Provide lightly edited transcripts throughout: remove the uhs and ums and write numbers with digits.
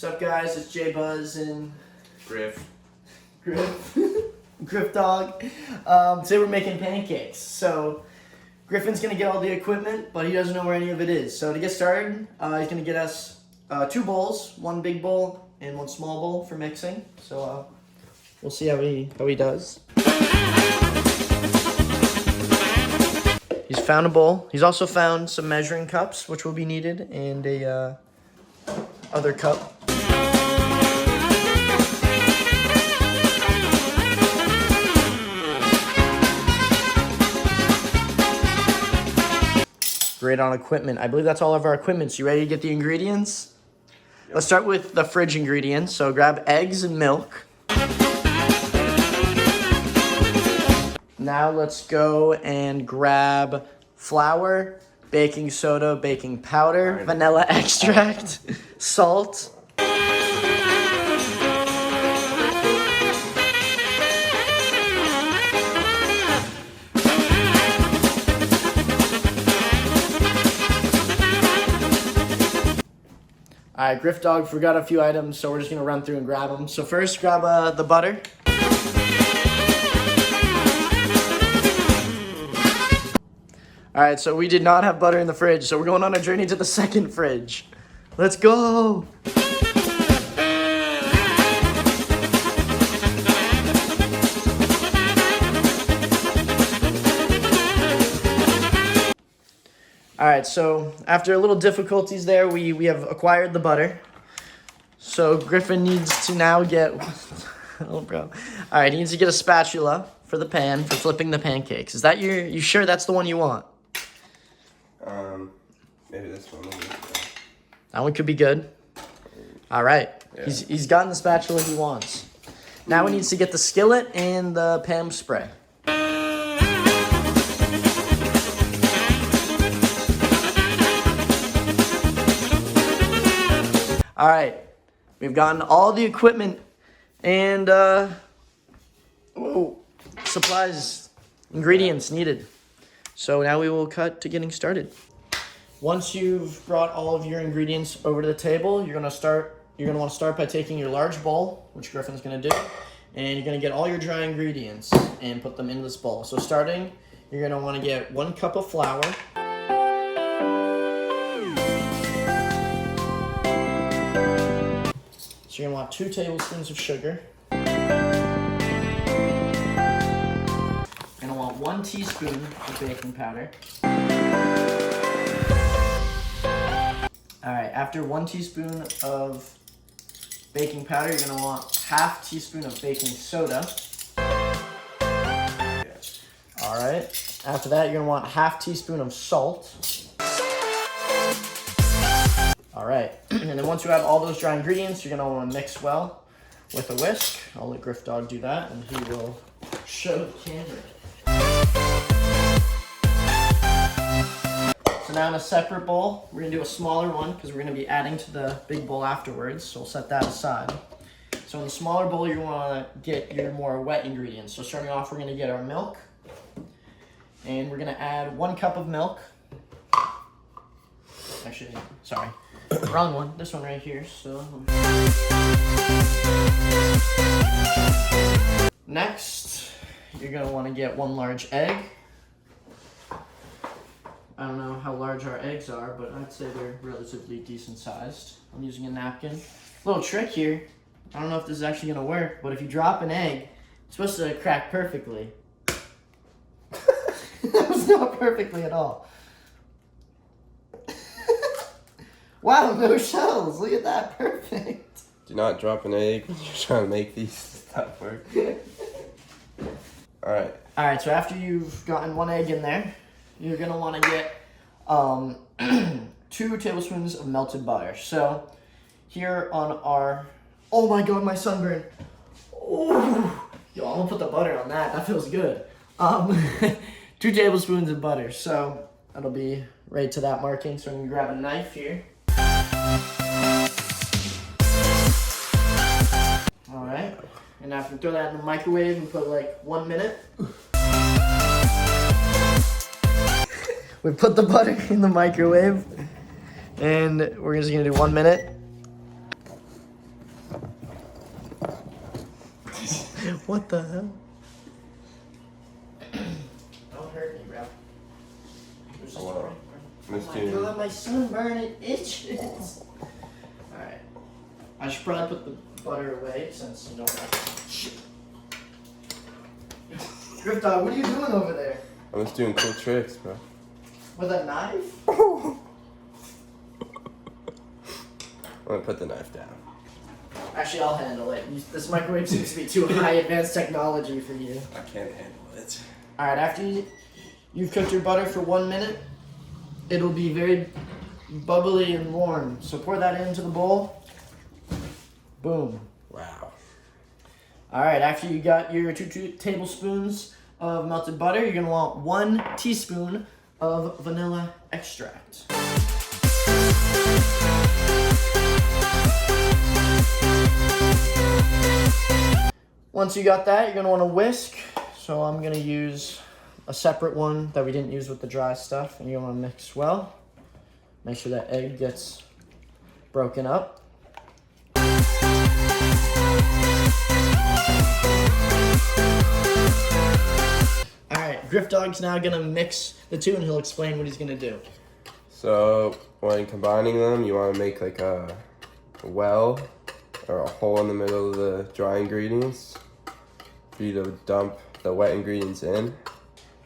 What's up, guys? It's J Buzz and Griff. Griff Dog. Today we're making pancakes. So Griffin's gonna get all the equipment, but he doesn't know where any of it is. So to get started, he's gonna get us 2 bowls, 1 big bowl and 1 small bowl for mixing. So we'll see how he does. He's found a bowl. He's also found some measuring cups, which will be needed, and a other cup. Great on equipment. I believe that's all of our equipment. So you ready to get the ingredients? Yep. Let's start with the fridge ingredients. So grab eggs and milk. Now let's go and grab flour, baking soda, baking powder, vanilla extract, salt. Alright, Griff Dog forgot a few items, so we're just gonna run through and grab them. So first, grab the butter. Alright, so we did not have butter in the fridge, so we're going on a journey to the second fridge. Let's go! Alright, so after a little difficulties there, we have acquired the butter. So Griffin needs to now get... Oh, bro. Alright, he needs to get a spatula for the pan for flipping the pancakes. Is that you sure that's the one you want? Maybe this one. That one could be good. Alright, yeah. He's gotten the spatula he wants. Now he needs to get the skillet and the Pam spray. Alright, we've gotten all the equipment and supplies, ingredients needed. So now we will cut to getting started. Once you've brought all of your ingredients over to the table, you're gonna want to start by taking your large bowl, which Griffin's gonna do, and you're gonna get all your dry ingredients and put them in this bowl. So starting, you're gonna want to get 1 cup of flour. So you're gonna want 2 tablespoons of sugar. You're gonna want 1 teaspoon of baking powder. Alright, after 1 teaspoon of baking powder, you're gonna want 1/2 teaspoon of baking soda. Alright, after that, you're gonna want 1/2 teaspoon of salt. Alright, and then once you have all those dry ingredients, you're gonna wanna mix well with a whisk. I'll let Griff Dog do that, and he will show the camera. So now in a separate bowl, we're gonna do a smaller one because we're gonna be adding to the big bowl afterwards, so we'll set that aside. So in the smaller bowl, you wanna get your more wet ingredients. So starting off, we're gonna get our milk, and we're gonna add 1 cup of milk. Actually, sorry, wrong one, this one right here, so. Next, you're gonna wanna get 1 large egg. I don't know how large our eggs are, but I'd say they're relatively decent sized. I'm using a napkin. Little trick here. I don't know if this is actually gonna work, but if you drop an egg, it's supposed to crack perfectly. That was not perfectly at all. Wow, no shells. Look at that, perfect. Do not drop an egg when you're trying to make these stuff work. Alright. Alright, so after you've gotten 1 egg in there, you're gonna want to get 2 tablespoons of melted butter. So here on our, oh my god, my sunburn. Oh, yo, I'm gonna put the butter on that. That feels good. 2 tablespoons of butter. So that'll be right to that marking. So I'm gonna grab a knife here. All right, and after throw that in the microwave and put like 1 minute. We put the butter in the microwave, and we're just gonna do 1 minute. What the hell? Don't hurt me, bro. There's just Wow. oh my god, my sunburn, it itches. Alright. I should probably put the butter away since you don't have shit. Griff Dog, what are you doing over there? I'm just doing cool tricks, bro. With a knife? I'm gonna put the knife down. Actually, I'll handle it. This microwave seems to be too high advanced technology for you. I can't handle it. Alright, after you've cooked your butter for 1 minute, it'll be very bubbly and warm. So pour that into the bowl. Boom. Wow. Alright, after you got your 2 tablespoons of melted butter, you're going to want 1 teaspoon of vanilla extract. Once you got that, you're going to want to whisk. So I'm going to use a separate one that we didn't use with the dry stuff, and you want to mix well. Make sure that egg gets broken up. Alright, Griff Dog's now going to mix the two, and he'll explain what he's going to do. So when combining them, you want to make like a well or a hole in the middle of the dry ingredients for you to dump the wet ingredients in.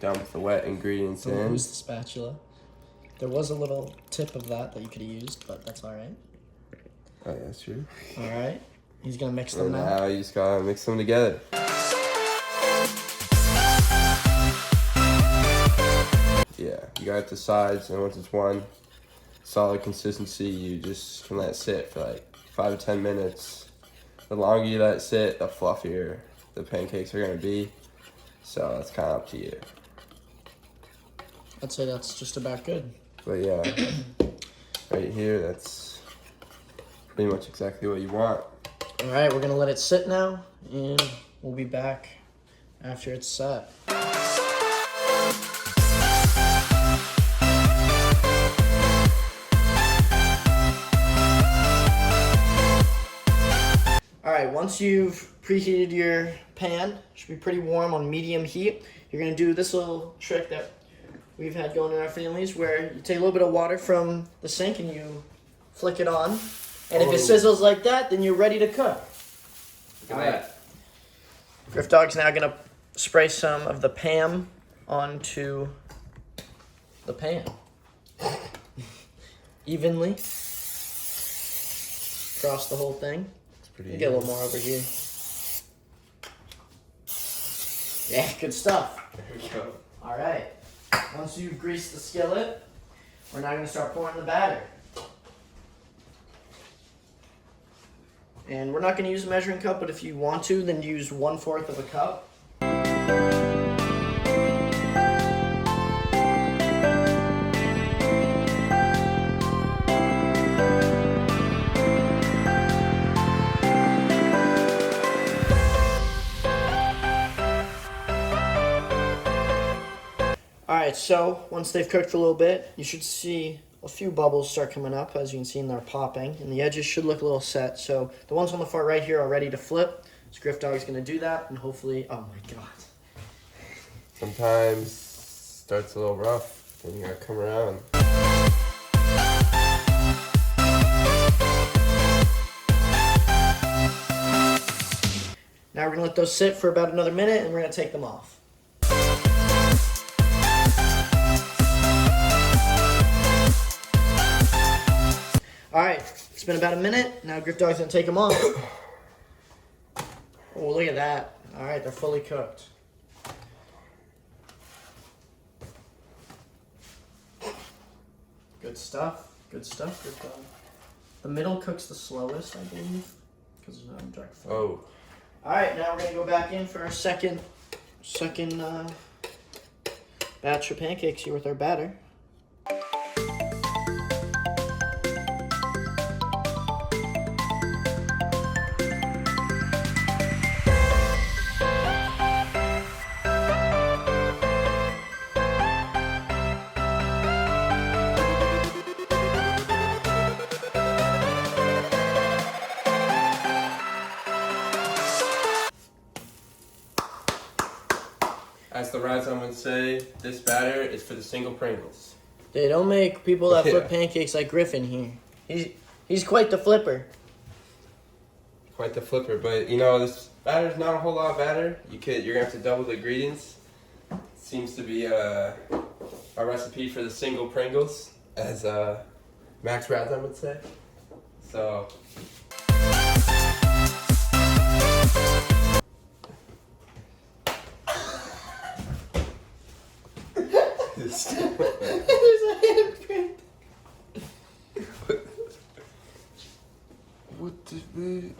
Dump the wet ingredients in. Use the spatula. There was a little tip of that you could have used, but that's alright. Oh, yeah, that's true. Alright, he's going to mix them And now. now you just gotta mix them together. Yeah, you got the sides, and once it's one solid consistency, you just can let it sit for like 5 to 10 minutes. The longer you let it sit, the fluffier the pancakes are gonna be. So that's kind of up to you. I'd say that's just about good. But yeah, right here, that's pretty much exactly what you want. Alright, we're going to let it sit now, and we'll be back after it's set. Alright, once you've preheated your pan, it should be pretty warm on medium heat. You're going to do this little trick that we've had going in our families where you take a little bit of water from the sink and you flick it on. And if it sizzles like that, then you're ready to cook. Alright. Griff Dog's now going to spray some of the Pam onto the pan. Evenly. Across the whole thing. Get a little more over here. Yeah, good stuff. There we go. Alright. Once you've greased the skillet, we're now going to start pouring the batter. And we're not going to use a measuring cup, but if you want to, then use 1/4 of a cup. Alright, so once they've cooked for a little bit, you should see a few bubbles start coming up. As you can see, and they're popping. And the edges should look a little set. So the ones on the far right here are ready to flip. So Griff Dog's going to do that, and hopefully... Oh my god. Sometimes starts a little rough, then you gotta come around. Now we're going to let those sit for about another minute, and we're going to take them off. Alright, it's been about a minute. Now Griff Dog's going to take them off. Oh, look at that. Alright, they're fully cooked. Good stuff. Good stuff, Griff Dog. The middle cooks the slowest, I believe, because I'm direct fire. Oh. Alright, now we're going to go back in for our second batch of pancakes here with our batter. the rats, I'm gonna say this batter is for the single Pringles. They don't make people that flip Yeah. pancakes like Griffin here. He's quite the flipper. Quite the flipper, but you know this batter's not a whole lot of batter. You're gonna have to double the ingredients. Seems to be a recipe for the single Pringles, as Max Razan would say. So. There's a handprint. What did we?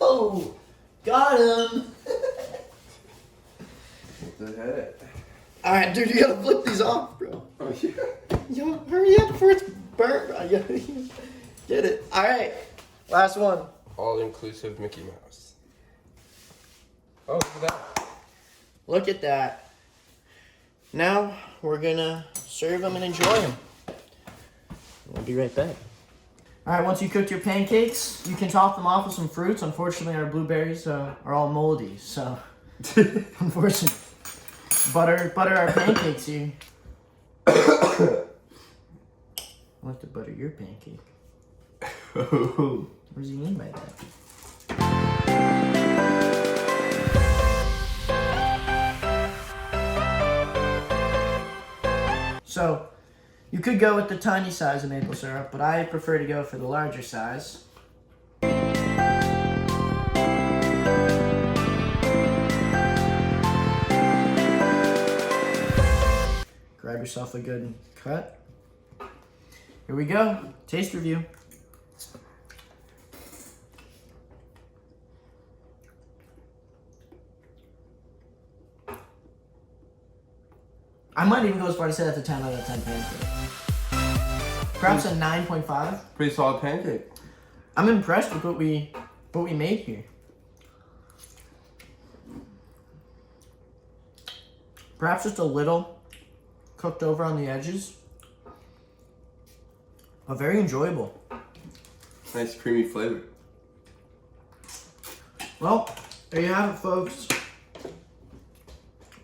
Oh, got him. What the heck? All right, dude, you gotta flip these off, bro. Oh yeah. Yo, hurry up before it's burnt, bro. Get it. All right, last one. All-inclusive Mickey Mouse. Oh, look at that. Look at that. Now we're gonna serve them and enjoy them. We'll be right back. All right, once you cooked your pancakes, you can top them off with some fruits. Unfortunately, our blueberries are all moldy, so unfortunately. Butter our pancakes here. I'll have to butter your pancake. What does he mean by that? So, you could go with the tiny size of maple syrup, but I prefer to go for the larger size. Grab yourself a good cut. Here we go. Taste review. I might even go as far to say that's a 10 out of 10 pancake. Perhaps a 9.5. Pretty solid pancake. I'm impressed with what we made here. Perhaps just a little cooked over on the edges. But very enjoyable. Nice creamy flavor. Well, there you have it, folks.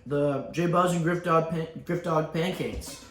The J Buzz and Griff Dog pancakes.